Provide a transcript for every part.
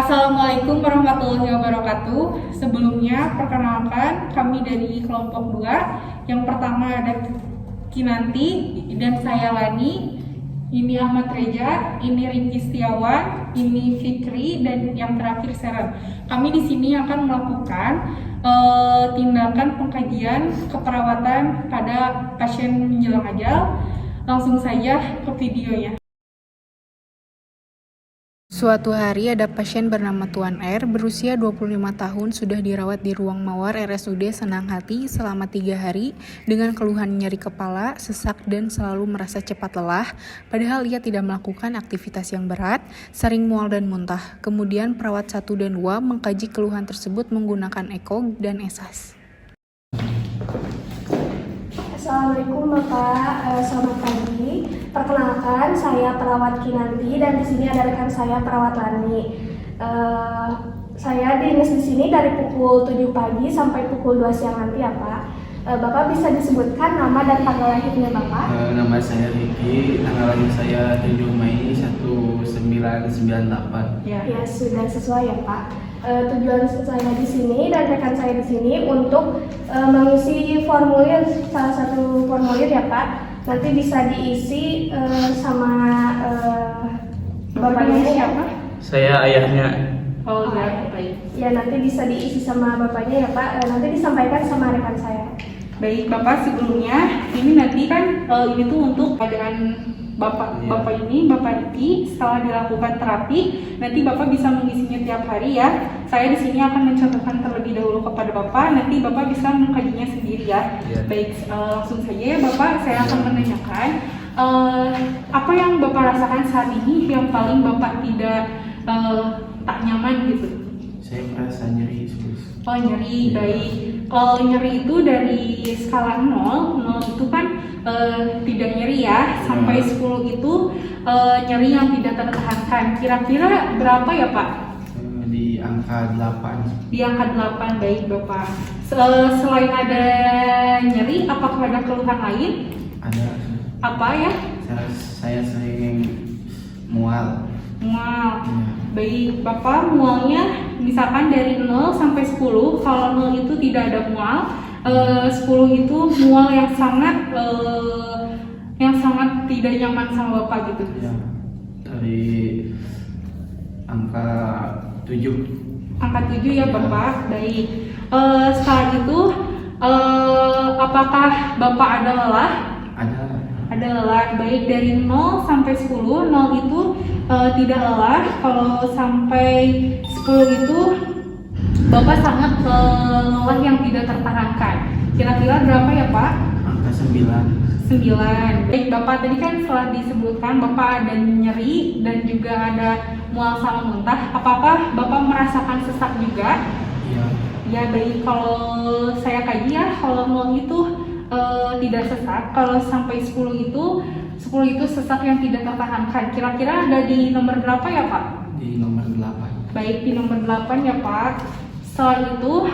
Assalamualaikum warahmatullahi wabarakatuh. Sebelumnya, perkenalkan kami dari kelompok 2. Yang pertama ada Kinanti dan saya Lani. Ini Ahmad Reza, ini Ringki Setiawan, ini Fikri, dan yang terakhir Seren. Kami di sini akan melakukan tindakan pengkajian keperawatan pada pasien menjelang ajal. Langsung saja ke videonya. Suatu hari ada pasien bernama Tuan R berusia 25 tahun sudah dirawat di ruang mawar RSUD Senang Hati selama 3 hari dengan keluhan nyeri kepala, sesak dan selalu merasa cepat lelah, padahal ia tidak melakukan aktivitas yang berat, sering mual dan muntah. Kemudian perawat 1 dan 2 mengkaji keluhan tersebut menggunakan eko dan esas. Assalamualaikum Bapak, selamat pagi. Perkenalkan, saya perawat Kinanti dan di sini ada rekan saya perawat Lani. Saya dinas di sini dari pukul 7 pagi sampai pukul 2 siang nanti ya Pak. Bapak bisa disebutkan nama dan tanggal lahirnya Bapak? Nama saya Riki, tanggal lahir saya 7 Mei 1998. Ya sudah sesuai ya Pak. Tujuan saya di sini dan rekan saya di sini untuk mengisi formulir, salah satu formulir ya Pak. Nanti bisa diisi sama bapaknya siapa? Saya ayahnya. Oh ya, baik. Ya nanti bisa diisi sama bapaknya ya Pak. Nanti disampaikan sama rekan saya. Baik Bapak, sebelumnya ini nanti kan ini tuh untuk keadaan Bapak ini, Bapak Riki, setelah dilakukan terapi, nanti Bapak bisa mengisinya tiap hari ya. Saya di sini akan mencontohkan terlebih dahulu kepada Bapak, nanti Bapak bisa mengkajinya sendiri ya. Baik, langsung saja ya Bapak, saya akan menanyakan apa yang Bapak rasakan saat ini yang paling Bapak tidak tak nyaman gitu. Saya merasa nyeri terus. Oh nyeri, baik. Kalau nyeri itu dari skala 0 itu kan tidak nyeri ya, sampai 10 itu nyeri yang tidak tertahankan. Kira-kira berapa ya Pak? Di angka 8. Di angka 8, baik Bapak. Selain ada nyeri, apakah ada keluhan lain? Ada. Apa ya? Saya sering mual. Mual. Ya. Baik, Bapak mualnya misalkan dari 0 sampai 10. Kalau 0 itu tidak ada mual, 10 itu mual yang sangat tidak nyaman sama Bapak gitu. Ya. Dari angka 7. Angka 7 ya Bapak. Baik. Setelah itu apakah Bapak ada lelah? Ada. Ada lelah. Baik, dari 0 sampai 10. 0 itu tidak lelah. Kalau sampai 10 itu Bapak sangat lelah yang tidak tertahankan. Kira-kira berapa ya Pak? Angka 9. 9. Baik Bapak, tadi kan setelah disebutkan Bapak ada nyeri dan juga ada mual sama muntah. Apakah Bapak merasakan sesak juga? Iya. Ya baik, kalau saya kaji ya, kalau 0 itu tidak sesak. Kalau sampai 10 itu sesak yang tidak tertahankan. Kira-kira ada di nomor berapa ya Pak? Di nomor 8. Baik, di nomor 8 ya Pak. Setelah itu,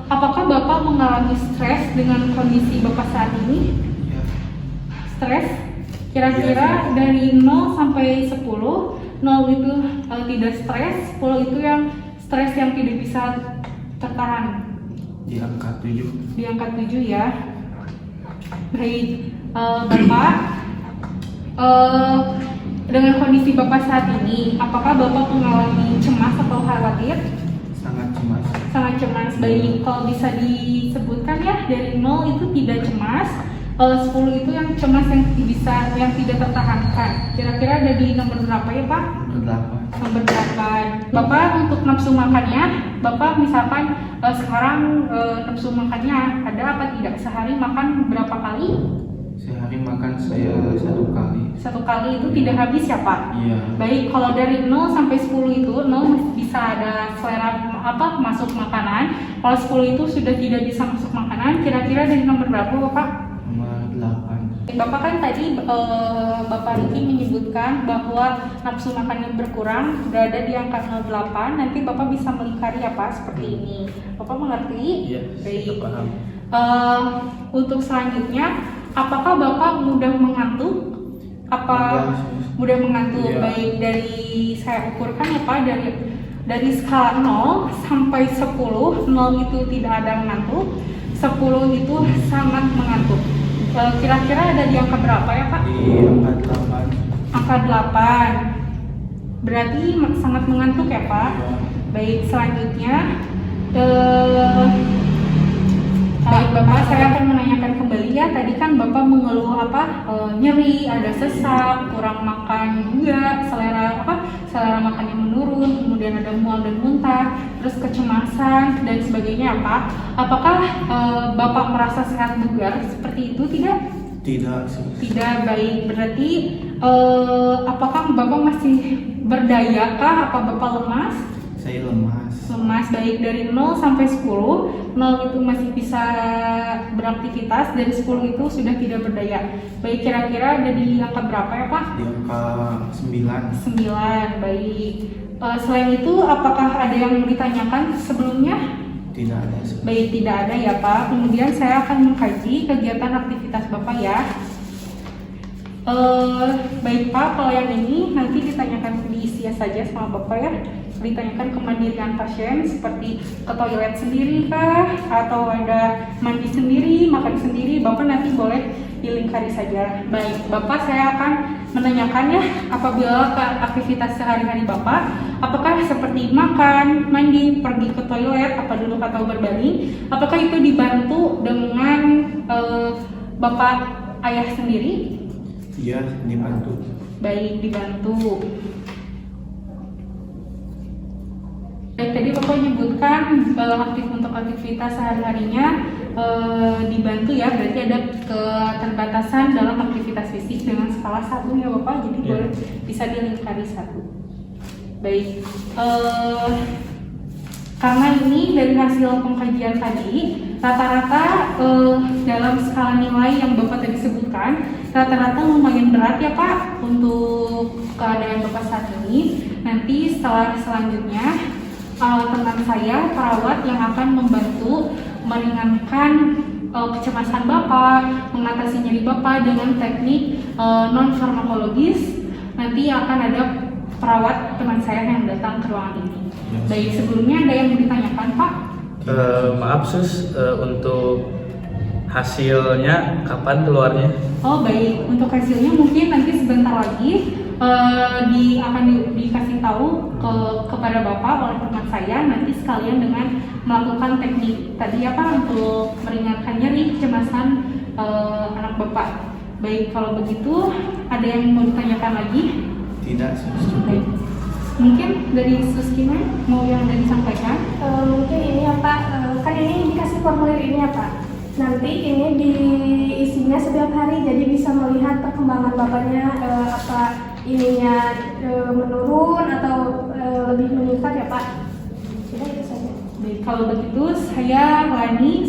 apakah Bapak mengalami stres dengan kondisi Bapak saat ini? Ya. Stres? Kira-kira dari 0 sampai 10, 0 itu tidak stres, 10 itu yang stres yang tidak bisa tertahan. Di angka 7. Di angka 7 ya. Baik, Bapak, dengan kondisi Bapak saat ini, apakah Bapak mengalami cemas atau khawatir? Sangat cemas. Sangat cemas. Baik, kalau bisa disebutkan ya, dari 0 itu tidak cemas, 10 itu yang cemas yang tidak tertahankan. Kira-kira ada di nomor berapa ya Pak? Nomor 8. Nomor 8. Bapak untuk nafsu makannya, Bapak misalkan sekarang nafsu makannya ada apa tidak? Sehari makan berapa kali? Sehari makan saya 1 kali. 1 kali itu tidak habis ya Pak? Iya. Baik, kalau dari 0 sampai 10 itu 0 bisa ada selera masuk makanan. Kalau 10 itu sudah tidak bisa masuk makanan, kira-kira dari nomor berapa Bapak? Nomor 8. Bapak kan tadi Bapak Riki menyebutkan bahwa nafsu makannya berkurang, berada di angka 08. Nanti Bapak bisa melingkari ya Pak, seperti ini. Bapak mengerti? Iya, Baik. saya paham. Untuk selanjutnya, apakah Bapak mudah mengantuk? Apa mudah mengantuk? Iya. Baik, dari saya ukurkan ya Pak, dari skala 0 sampai 10, 0 itu tidak ada mengantuk, 10 itu sangat mengantuk. Kira-kira ada di angka berapa ya Pak? Di angka 8. Angka 8. Berarti sangat mengantuk ya Pak? Ya. Baik, selanjutnya baik Bapak, saya akan menanyakan kembali ya. Tadi kan Bapak mengeluh apa? Nyeri, ada sesak, kurang makan juga, selera makannya menurun, kemudian ada mual dan muntah, terus kecemasan dan sebagainya apa? Apakah Bapak merasa sehat bugar seperti itu? Tidak sih. Tidak. Baik, berarti apakah Bapak masih berdaya kah? Apa Bapak lemas? Saya lemas. Lemas. Baik, dari 0 sampai 10, 0 itu masih bisa beraktivitas, dari 10 itu sudah tidak berdaya. Baik, kira-kira ada di angka berapa ya Pak? Di angka 9. 9. Baik. Selain itu, apakah ada yang mau ditanyakan sebelumnya? Tidak ada sih. Baik, tidak ada ya Pak. Kemudian saya akan mengkaji kegiatan aktivitas Bapak ya. Baik Pak, kalau yang ini nanti ditanyakan diisi saja sama Bapak ya. Ditanyakan kemandirian pasien seperti ke toilet sendiri kah, atau ada mandi sendiri, makan sendiri, Bapak nanti boleh dilingkari saja. Baik, Bapak saya akan menanyakan ya, apabila ke aktivitas sehari-hari Bapak, apakah seperti makan, mandi, pergi ke toilet, apa duduk atau berbaring, apakah itu dibantu dengan Bapak ayah sendiri? Iya, dibantu. Baik, dibantu. Baik, tadi Bapak menyebutkan untuk aktivitas sehari-harinya dibantu ya, berarti ada keterbatasan dalam aktivitas fisik dengan skala 1 ya Bapak, jadi boleh bisa dilingkari 1. Baik, karena ini dari hasil pengkajian tadi, rata-rata dalam skala nilai yang Bapak tadi sebutkan, rata-rata lumayan berat ya Pak untuk keadaan Bapak saat ini. Nanti selanjutnya teman saya perawat yang akan membantu meringankan kecemasan Bapak, mengatasi nyeri Bapak dengan teknik non farmakologis. Nanti akan ada perawat teman saya yang datang ke ruangan ini. Baik, sebelumnya ada yang mau ditanyakan Pak? Maaf Sus, untuk hasilnya kapan keluarnya? Oh baik, untuk hasilnya mungkin nanti sebentar lagi akan dikasih tahu kepada Bapak oleh teman saya, nanti sekalian dengan melakukan teknik tadi ya Pak, untuk meringankan nyeri kecemasan anak Bapak. Baik, kalau begitu ada yang mau ditanyakan lagi? Tidak sih. Baik. Mungkin dari Suskina mau yang ada disampaikan? Mungkin ini ya Pak, kan ini dikasih formulir ini ya Pak. Nanti ini diisinya setiap hari, jadi bisa melihat perkembangan Bapaknya, apa ininya menurun atau lebih meningkat ya Pak. Sudah itu saja. Baik, kalau begitu saya Lani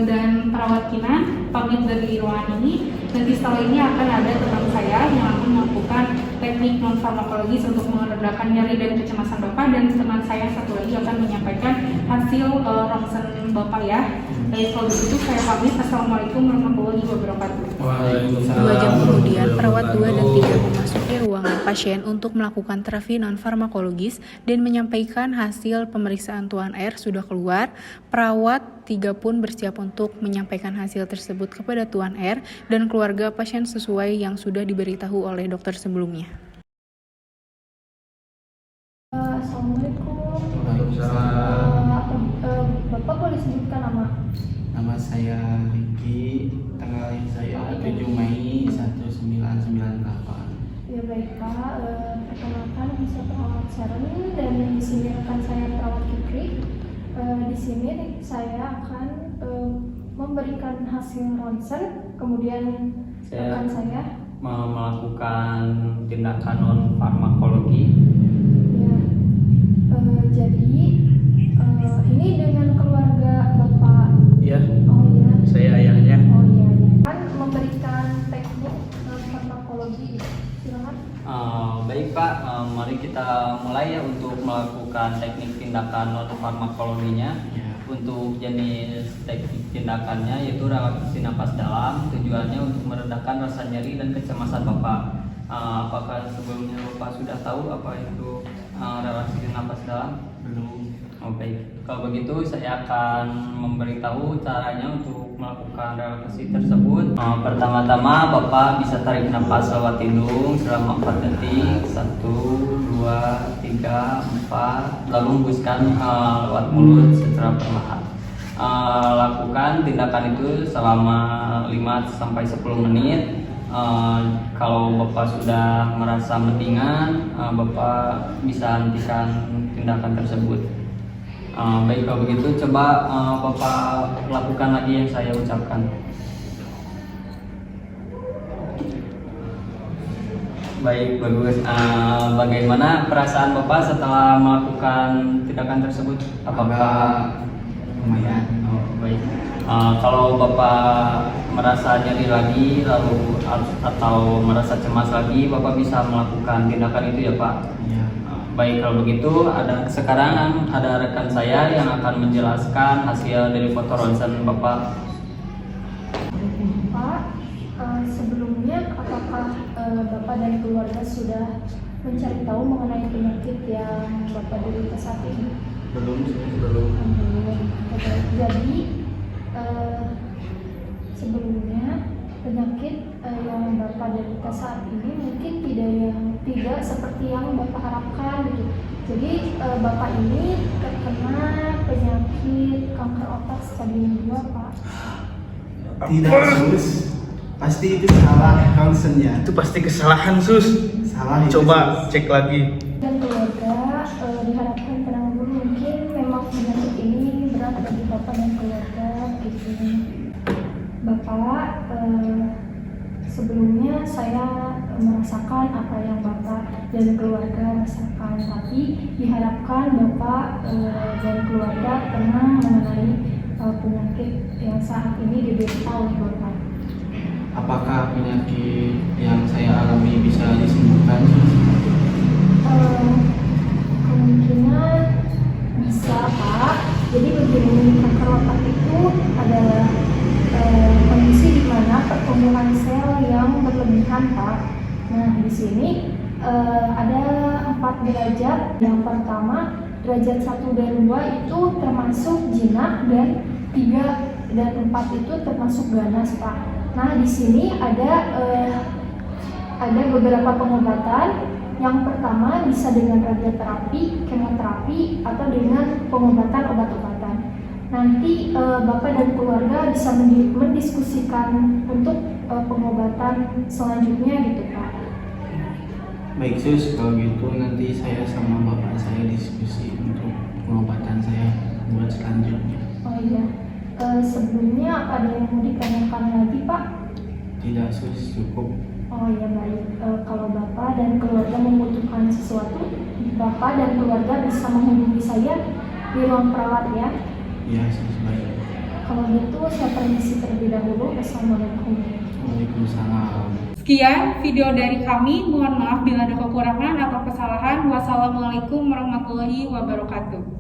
dan perawat Kinan pamit dari ruangan ini. Nanti setelah ini akan ada teman saya yang akan melakukan teknik non farmakologis untuk meredakan nyeri dan kecemasan Bapak, dan teman saya satu lagi akan menyampaikan hasil ronsen Bapak ya. Baik, kalau begitu saya pamit. Assalamualaikum warahmatullahi wabarakatuh. 2 jam kemudian, perawat 2 dan 3 memasuki ruangan pasien untuk melakukan terapi non-farmakologis dan menyampaikan hasil pemeriksaan Tuan R sudah keluar. Perawat 3 pun bersiap untuk menyampaikan hasil tersebut kepada Tuan R dan keluarga pasien sesuai yang sudah diberitahu oleh dokter sebelumnya. Assalamualaikum. Bapak boleh sebutkan nama? Nama saya Riki, tanggal lahir saya 7 Mei 1998. Ya baik Pak, perkenalkan bisa perawat Sharon dan di sini rekan saya perawat Kikri. Di sini saya akan memberikan hasil ronsen, kemudian rekan saya melakukan tindakan non farmakologi. ya. Jadi ini dengan keluarga Bapak. Ya, Oh ya. saya ayahnya. Oh iya. Kan memberikan teknik non farmakologi. Silakan. Baik Pak, mari kita mulai ya untuk melakukan teknik tindakan non farmakologinya. Ya. Untuk jenis teknik tindakannya yaitu relaksasi napas dalam, tujuannya untuk meredakan rasa nyeri dan kecemasan Bapak. Apakah sebelumnya Bapak sudah tahu apa itu relasi napas dalam? Belum. Oh, baik. Kalau begitu saya akan memberitahu caranya untuk melakukan relaksasi tersebut. Pertama-tama Bapak bisa tarik nafas lewat hidung selama 4 detik. 1, 2, 3, 4. Lalu hembuskan lewat mulut secara perlahan. Lakukan tindakan itu selama 5-10 menit. Kalau Bapak sudah merasa mendingan, Bapak bisa hentikan tindakan tersebut. Baik, kalau begitu coba Bapak lakukan lagi yang saya ucapkan. Baik, bagus. Bagaimana perasaan Bapak setelah melakukan tindakan tersebut? Apakah Lumayan. Oh, baik. Kalau Bapak merasa nyeri lagi atau merasa cemas lagi, Bapak bisa melakukan tindakan itu ya Pak. Iya. Baik, kalau begitu sekarang ada rekan saya yang akan menjelaskan hasil dari foto ronsen Bapak. Pak, sebelumnya apakah Bapak dan keluarga sudah mencari tahu mengenai penyakit yang Bapak derita saat ini? Belum. Jadi sebelumnya penyakit yang Bapak derita saat ini mungkin tidak seperti yang Bapak harapkan gitu. Jadi Bapak ini terkena penyakit kanker otak stadium 2, Pak. Tidak, Sus. Pasti itu salah ronsennya. Itu pasti kesalahan sus. Salah itu, Coba Sus. cek lagi. Dan keluarga diharapkan tenang dulu, mungkin memang penyakit ini berat bagi Bapak dan keluarga gitu. Bapak, sebelumnya saya merasakan apa yang Bapak dan keluarga rasakan, tapi diharapkan Bapak dan keluarga tenang mengenai penyakit yang saat ini diderita oleh Bapak. Apakah penyakit yang saya alami bisa disembuhkan? Kemungkinan bisa, Pak. Jadi begini, kanker otak itu adalah kondisi di mana pertumbuhan sel yang berlebihan, Pak. Nah, di sini ada 4 derajat. Yang pertama, derajat 1 dan 2 itu termasuk jinak, dan 3 dan 4 itu termasuk ganas, Pak. Nah, di sini ada beberapa pengobatan. Yang pertama bisa dengan radioterapi, kemoterapi, atau dengan pengobatan obat-obatan. Nanti Bapak dan keluarga bisa mendiskusikan untuk pengobatan selanjutnya gitu, Pak. Baik, Sus. Kalau gitu nanti saya sama bapak saya diskusi untuk pengobatan saya buat selanjutnya. Oh iya, sebelumnya ada yang mau ditanyakan lagi, Pak? Tidak, Sus. Cukup. Oh iya, baik. Kalau Bapak dan keluarga membutuhkan sesuatu, Bapak dan keluarga bisa menghubungi saya di ruang perawat ya. Ya, Sus. Baik. Kalau gitu saya permisi terlebih dahulu. Assalamualaikum. Waalaikumsalam. Sekian video dari kami. Mohon maaf bila ada kekurangan atau kesalahan. Wassalamualaikum warahmatullahi wabarakatuh.